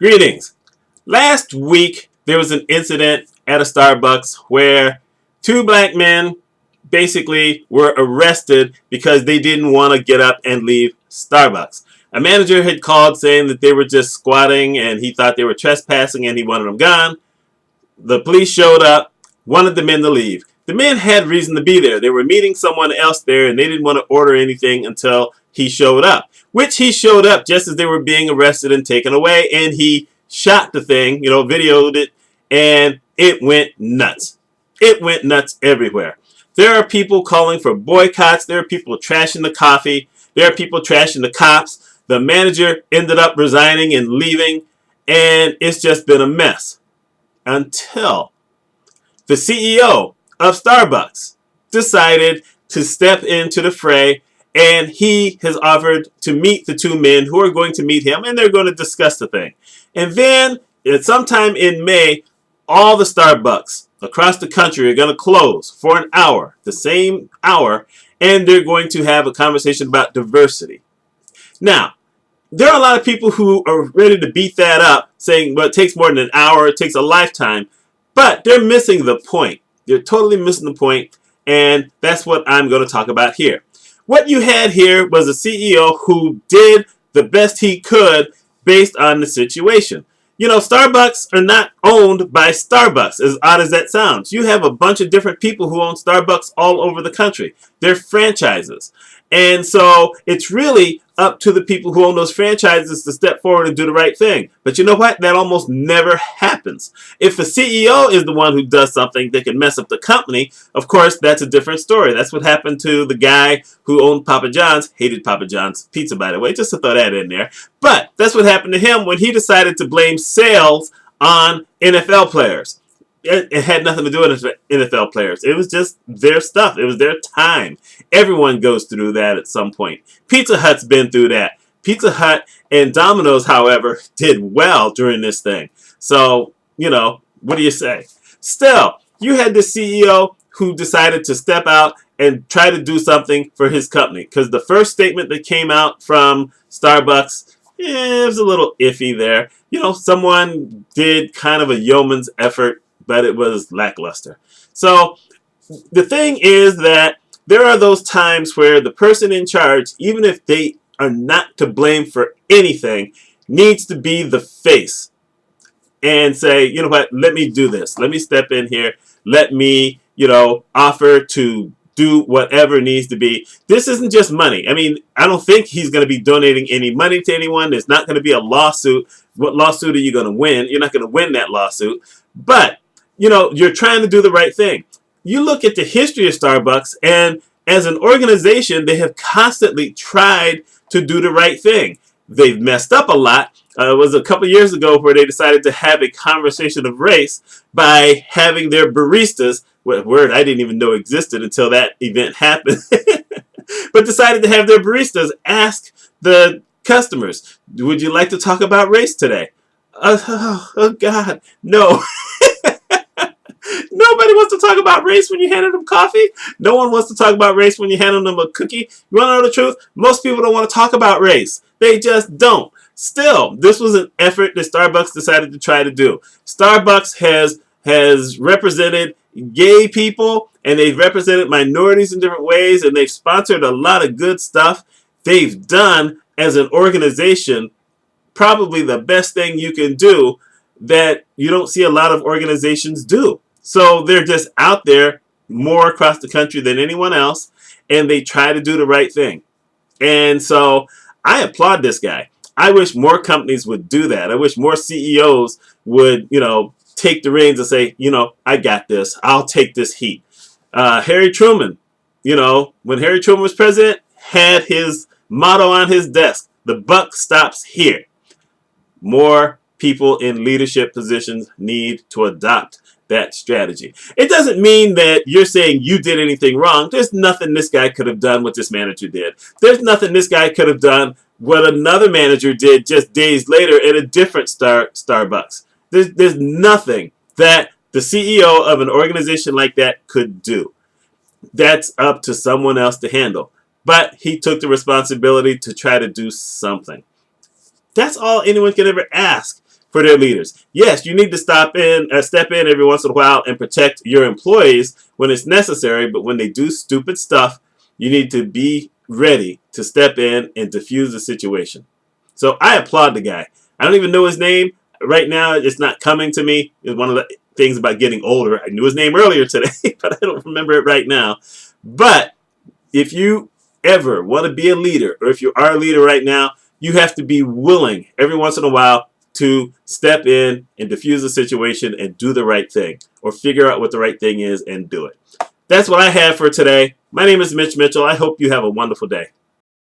Greetings. Last week, there was an incident at a Starbucks where two black men basically were arrested because they didn't want to get up and leave Starbucks. A manager had called saying that they were just squatting and he thought they were trespassing and he wanted them gone. The police showed up, wanted the men to leave. The men had reason to be there. They were meeting someone else there and they didn't want to order anything until he showed up. Which he showed up just as they were being arrested and taken away, and he shot the thing, videoed it, and it went nuts. It went nuts everywhere. There are people calling for boycotts. There are people trashing the coffee. There are people trashing the cops. The manager ended up resigning and leaving, and it's just been a mess. Until the CEO of Starbucks decided to step into the fray, and he has offered to meet the two men who are going to meet him, and they're going to discuss the thing. And then, sometime in May, all the Starbucks across the country are going to close for an hour, the same hour, and they're going to have a conversation about diversity. Now, there are a lot of people who are ready to beat that up, saying, well, it takes more than an hour, it takes a lifetime, but they're missing the point. They're totally missing the point, and that's what I'm going to talk about here. What you had here was a CEO who did the best he could based on the situation. Starbucks are not owned by Starbucks, as odd as that sounds. You have a bunch of different people who own Starbucks all over the country. They're franchises. And so it's really up to the people who own those franchises to step forward and do the right thing. But you know what? That almost never happens. If the CEO is the one who does something that can mess up the company, of course, that's a different story. That's what happened to the guy who owned Papa John's, hated Papa John's pizza, by the way, just to throw that in there. But that's what happened to him when he decided to blame sales on NFL players. It had nothing to do with NFL players. It was just their stuff. It was their time. Everyone goes through that at some point. Pizza Hut's been through that. Pizza Hut and Domino's, however, did well during this thing. So, what do you say? Still, you had the CEO who decided to step out and try to do something for his company. Because the first statement that came out from Starbucks, it was a little iffy there. Someone did kind of a yeoman's effort, but it was lackluster. So the thing is that there are those times where the person in charge, even if they are not to blame for anything, needs to be the face and say, you know what, let me do this. Let me step in here. Let me, offer to do whatever needs to be. This isn't just money. I mean, I don't think he's going to be donating any money to anyone. There's not going to be a lawsuit. What lawsuit are you going to win? You're not going to win that lawsuit. But you're trying to do the right thing. You look at the history of Starbucks, and as an organization, they have constantly tried to do the right thing. They've messed up a lot. It was a couple years ago where they decided to have a conversation of race by having their baristas, what word I didn't even know existed until that event happened, but decided to have their baristas ask the customers, would you like to talk about race today? Oh God, no. Nobody wants to talk about race when you handed them coffee. No one wants to talk about race when you handed them a cookie. You want to know the truth? Most people don't want to talk about race. They just don't. Still, this was an effort that Starbucks decided to try to do. Starbucks has represented gay people, and they've represented minorities in different ways, and they've sponsored a lot of good stuff. They've done, as an organization, probably the best thing you can do that you don't see a lot of organizations do. So they're just out there more across the country than anyone else, and they try to do the right thing. And so I applaud this guy. I wish more companies would do that. I wish more CEOs would, take the reins and say, I got this. I'll take this heat. Harry Truman, when Harry Truman was president, had his motto on his desk, the buck stops here. More people in leadership positions need to adopt that strategy. It doesn't mean that you're saying you did anything wrong. There's nothing this guy could have done what this manager did. There's nothing this guy could have done what another manager did just days later at a different Starbucks. There's nothing that the CEO of an organization like that could do. That's up to someone else to handle. But he took the responsibility to try to do something. That's all anyone can ever ask. for their leaders. Yes, you need to step in every once in a while and protect your employees when it's necessary, but when they do stupid stuff, you need to be ready to step in and defuse the situation. So I applaud the guy. I don't even know his name. Right now, it's not coming to me. It's one of the things about getting older. I knew his name earlier today, but I don't remember it right now. But if you ever want to be a leader, or if you are a leader right now, you have to be willing every once in a while to step in and diffuse the situation and do the right thing, or figure out what the right thing is and do it. That's what I have for today. My name is Mitch Mitchell. I hope you have a wonderful day.